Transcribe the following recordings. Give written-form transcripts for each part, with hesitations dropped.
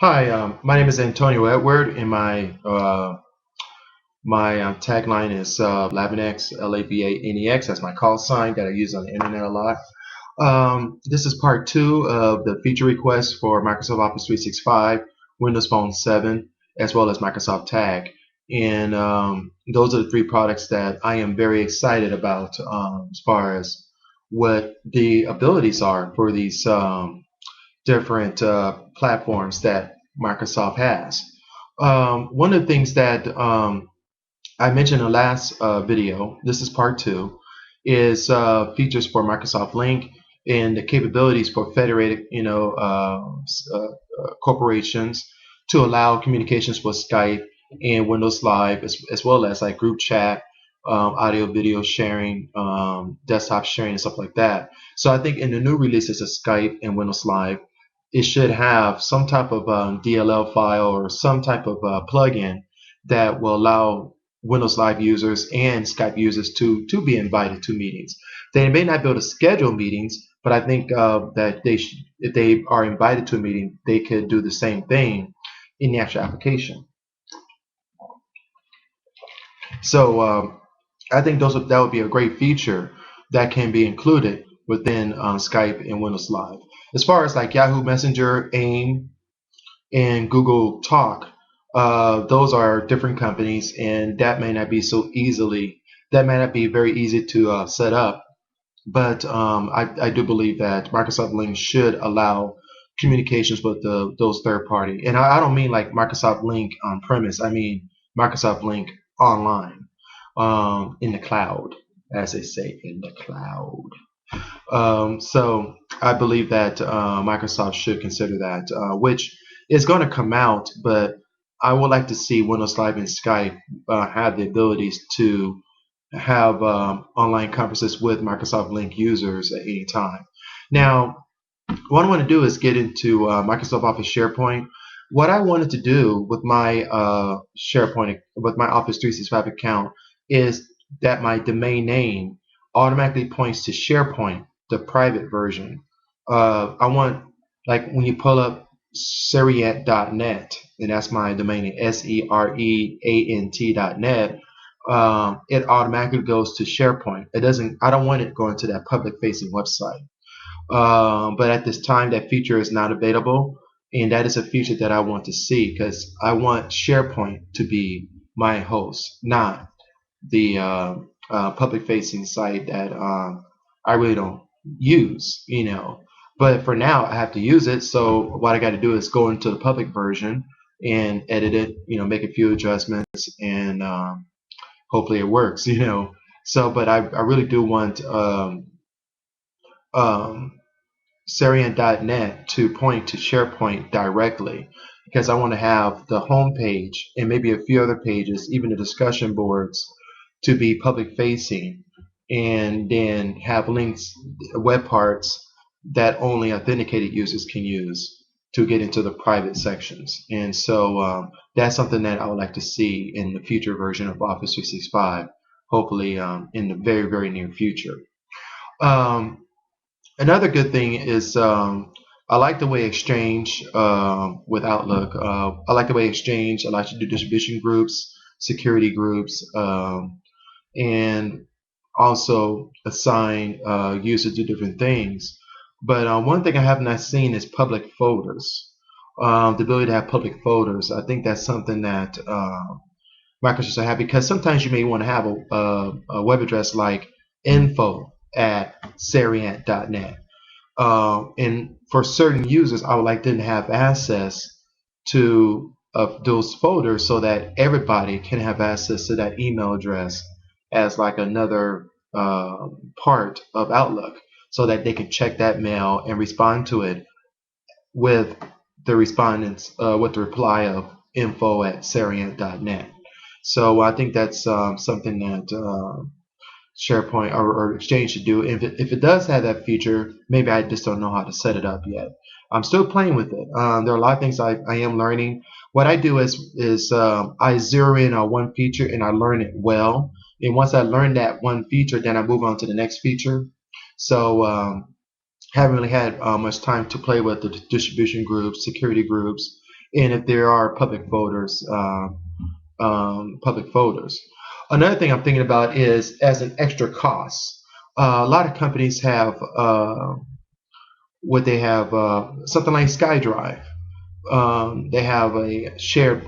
Hi, my name is Antonio Edward, and my tagline is labanex, Labanex. That's my call sign that I use on the internet a lot. This is part two of the feature request for Microsoft Office 365, Windows Phone 7, as well as Microsoft Tag. And those are the three products that I am very excited about as far as what the abilities are for these different platforms that Microsoft has. One of the things that I mentioned in the last video, this is part two, is features for Microsoft Link and the capabilities for federated, corporations to allow communications with Skype and Windows Live, as well as like group chat, audio, video sharing, desktop sharing, and stuff like that. So I think in the new releases of Skype and Windows Live, it should have some type of DLL file or some type of plugin that will allow Windows Live users and Skype users to be invited to meetings. They may not be able to schedule meetings, but I think that if they are invited to a meeting, they could do the same thing in the actual application. So I think that would be a great feature that can be included within Skype and Windows Live. As far as like Yahoo Messenger, AIM, and Google Talk, those are different companies, and that may not be that may not be very easy to set up. But I do believe that Microsoft Link should allow communications with those third party. And I don't mean like Microsoft Link on premise. I mean Microsoft Link online, in the cloud, as they say, in the cloud. So I believe that Microsoft should consider that, which is going to come out, but I would like to see Windows Live and Skype have the abilities to have online conferences with Microsoft Link users at any time. Now, what I want to do is get into Microsoft Office SharePoint. What I wanted to do with my SharePoint, with my Office 365 account, is that my domain name automatically points to SharePoint, the private version. I want, like when you pull up Seriant.net, and that's my domain name, SEREANT.net, it automatically goes to SharePoint. It doesn't. I don't want it going to that public-facing website. But at this time, that feature is not available, and that is a feature that I want to see because I want SharePoint to be my host, not the public-facing site that I really don't use, But for now, I have to use it. So what I got to do is go into the public version and edit it, make a few adjustments, and hopefully it works. So, but I really do want um, Serian.net to point to SharePoint directly because I want to have the home page and maybe a few other pages, even the discussion boards, to be public facing, and then have links, web parts that only authenticated users can use to get into the private sections. And so that's something that I would like to see in the future version of Office 365, hopefully in the very, very near future. Another good thing is I like the way Exchange with Outlook. I like the way Exchange allows you to do distribution groups, security groups, and also assign users to different things. But one thing I have not seen is public folders. The ability to have public folders. I think that's something that Microsoft should have, because sometimes you may want to have a web address like info@seriant.net. And for certain users, I would like them to have access to those folders so that everybody can have access to that email address as like another part of Outlook, so that they can check that mail and respond to it with the respondents with the reply of info@seriant.net. So I think that's something that SharePoint or Exchange should do. If it does have that feature, maybe I just don't know how to set it up yet. I'm still playing with it. There are a lot of things I am learning. What I do is I zero in on one feature and I learn it well. And once I learn that one feature, then I move on to the next feature. So haven't really had much time to play with the distribution groups, security groups, and if there are public folders, public folders. Another thing I'm thinking about is as an extra cost. A lot of companies have what they have something like SkyDrive. They have a shared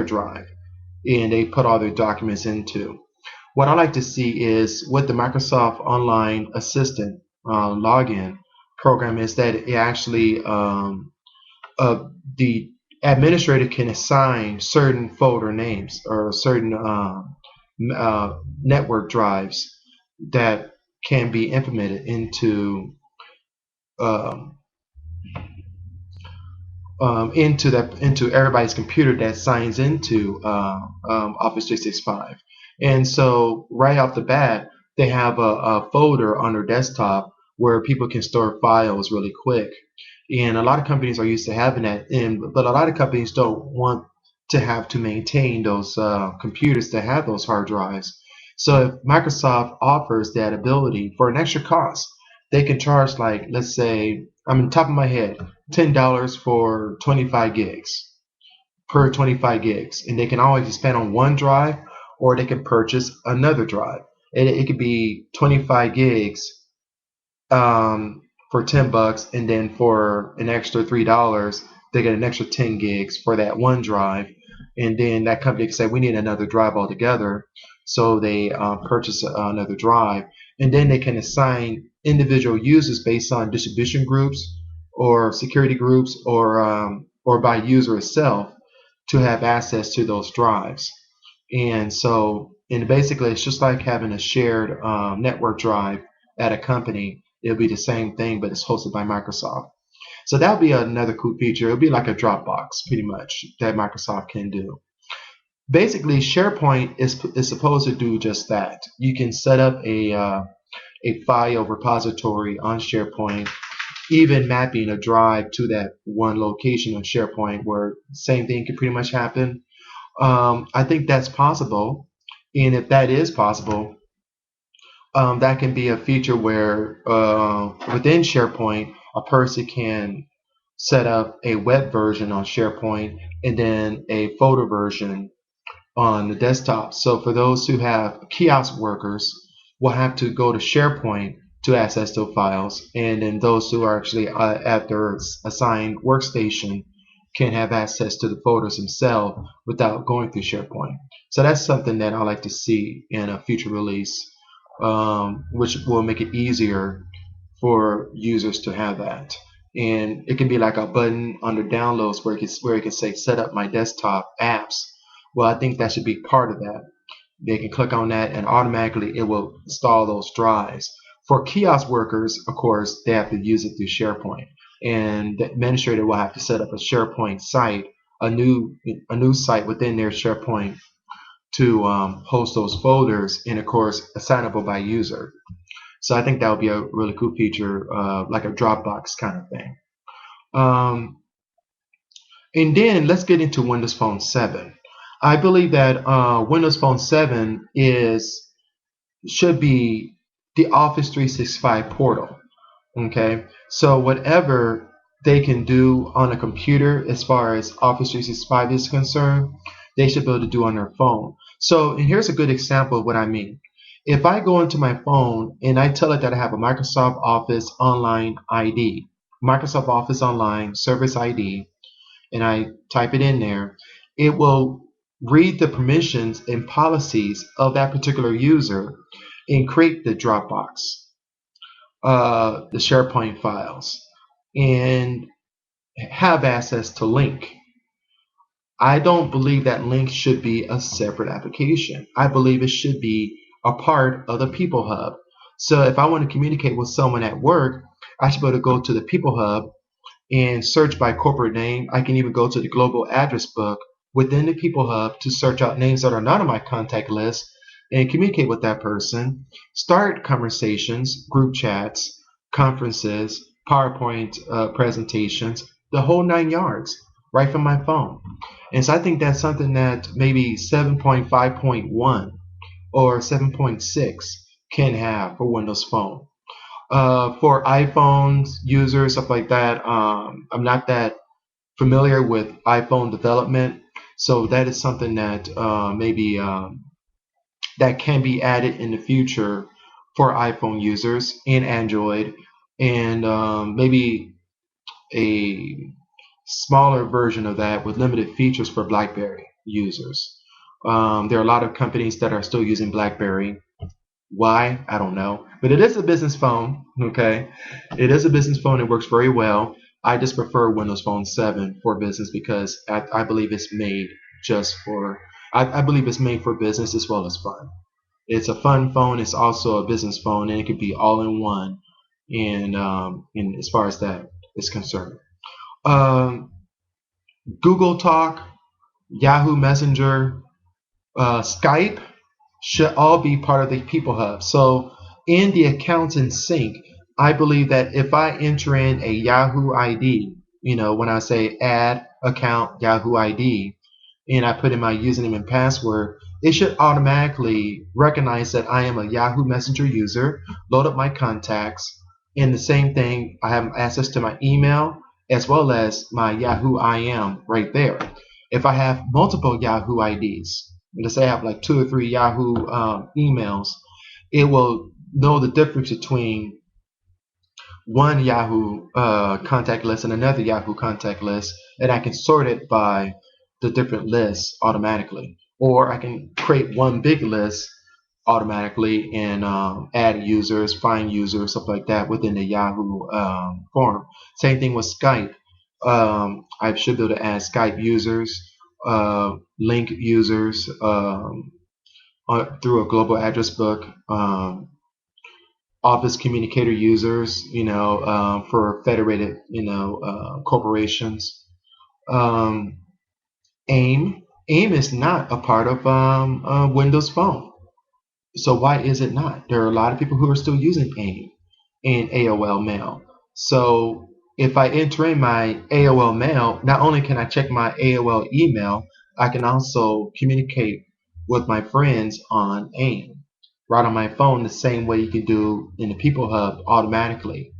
drive, and they put all their documents into. What I like to see is with the Microsoft Online Assistant login program is that it actually the administrator can assign certain folder names or certain network drives that can be implemented um, into everybody's computer that signs into Office 365. And so right off the bat, they have a folder on their desktop where people can store files really quick. And a lot of companies are used to having that, but a lot of companies don't want to have to maintain those computers to have those hard drives. So if Microsoft offers that ability for an extra cost, they can charge, like, let's say, I'm on top of my head, $10 for 25 gigs per 25 gigs, and they can always spend on one drive, or they can purchase another drive. It could be 25 gigs for $10, and then for an extra $3, they get an extra 10 gigs for that one drive, and then that company can say we need another drive altogether, so they purchase another drive, and then they can assign individual users based on distribution groups or security groups or by user itself to have access to those drives. And so, and basically, it's just like having a shared network drive at a company. It'll be the same thing, but it's hosted by Microsoft. So that'll be another cool feature. It'll be like a Dropbox, pretty much, that Microsoft can do. Basically, SharePoint is supposed to do just that. You can set up a file repository on SharePoint, even mapping a drive to that one location on SharePoint, where same thing can pretty much happen. I think that's possible, and if that is possible, that can be a feature where within SharePoint, a person can set up a web version on SharePoint and then a photo version on the desktop. So for those who have kiosk workers, will have to go to SharePoint to access those files, and then those who are actually at their assigned workstation can have access to the photos themselves without going through SharePoint. So that's something that I like to see in a future release, which will make it easier for users to have that. And it can be like a button under downloads where it can say set up my desktop apps. Well, I think that should be part of that. They can click on that and automatically it will install those drives. For kiosk workers, of course, they have to use it through SharePoint, and the administrator will have to set up a SharePoint site, a new site within their SharePoint to host those folders, and of course assignable by user. So I think that would be a really cool feature, like a Dropbox kind of thing. And then let's get into Windows Phone 7. I believe that Windows Phone 7 should be the Office 365 portal. Okay, so whatever they can do on a computer as far as Office 365 is concerned, they should be able to do on their phone. So, and here's a good example of what I mean. If I go into my phone and I tell it that I have a Microsoft Office Online ID, Microsoft Office Online Service ID, and I type it in there, it will read the permissions and policies of that particular user and create the Dropbox, the SharePoint files, and have access to Link. I don't believe that Link should be a separate application. I believe it should be a part of the People Hub. So if I want to communicate with someone at work, I should be able to go to the People Hub and search by corporate name. I can even go to the global address book within the People Hub to search out names that are not on my contact list and communicate with that person, start conversations, group chats, conferences, PowerPoint presentations, the whole 9 yards, right from my phone. And so I think that's something that maybe 7.5.1 or 7.6 can have for Windows Phone. For iPhones users, stuff like that, I'm not that familiar with iPhone development, so that is something that maybe that can be added in the future for iPhone users and Android, and maybe a smaller version of that with limited features for BlackBerry users. There are a lot of companies that are still using BlackBerry. Why? I don't know. But it is a business phone, okay? It is a business phone. It works very well. I just prefer Windows Phone 7 for business because I believe it's made just for, I believe it's made for business as well as fun. It's a fun phone. It's also a business phone, and it could be all in one. And as far as that is concerned, um, Google Talk, Yahoo Messenger, Skype should all be part of the People Hub. So in the accounts in sync, I believe that if I enter in a Yahoo ID, when I say add account Yahoo ID, and I put in my username and password, it should automatically recognize that I am a Yahoo Messenger user, load up my contacts, and the same thing, I have access to my email as well as my Yahoo IM right there. If I have multiple Yahoo IDs, let's say I have like 2 or 3 Yahoo emails, it will know the difference between one Yahoo contact list and another Yahoo contact list, and I can sort it by the different lists automatically. Or I can create one big list automatically and add users, find users, stuff like that within the Yahoo form. Same thing with Skype. I should be able to add Skype users, link users through a global address book. Office communicator users, for federated, corporations. Um, AIM. AIM is not a part of Windows Phone. So why is it not? There are a lot of people who are still using AIM and AOL Mail. So if I enter in my AOL Mail, not only can I check my AOL email, I can also communicate with my friends on AIM right on my phone the same way you can do in the People Hub automatically.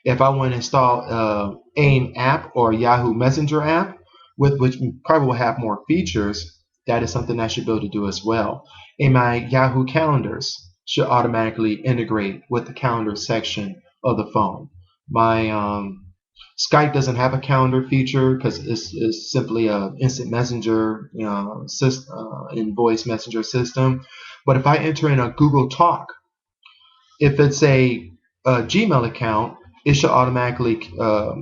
If I want to install AIM app or Yahoo Messenger app, with which probably will have more features, that is something I should be able to do as well. And my Yahoo calendars should automatically integrate with the calendar section of the phone. My Skype doesn't have a calendar feature because it's simply a instant messenger, in voice messenger system. But if I enter in a Google Talk, if it's a Gmail account, it should automatically uh,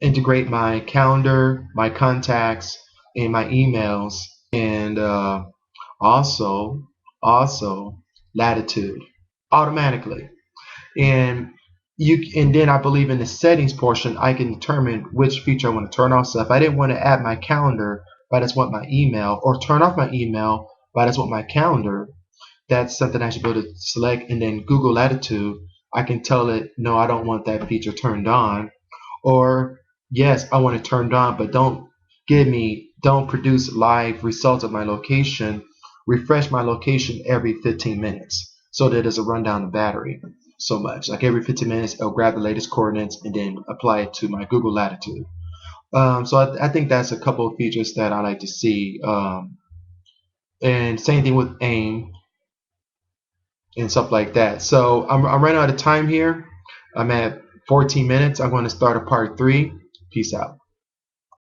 integrate my calendar, my contacts, and my emails, and also latitude automatically. And then I believe in the settings portion, I can determine which feature I want to turn off. So if I didn't want to add my calendar, but I just want my email, or turn off my email, but I just want my calendar, that's something I should be able to select. And then Google Latitude, I can tell it, no, I don't want that feature turned on, or yes, I want it turned on, but don't produce live results of my location. Refresh my location every 15 minutes so that it doesn't run down the battery so much. Like every 15 minutes, it'll grab the latest coordinates and then apply it to my Google Latitude. So I think that's a couple of features that I like to see. And same thing with AIM and stuff like that. So I'm running out of time here. I'm at 14 minutes. I'm going to start a part 3. Peace out.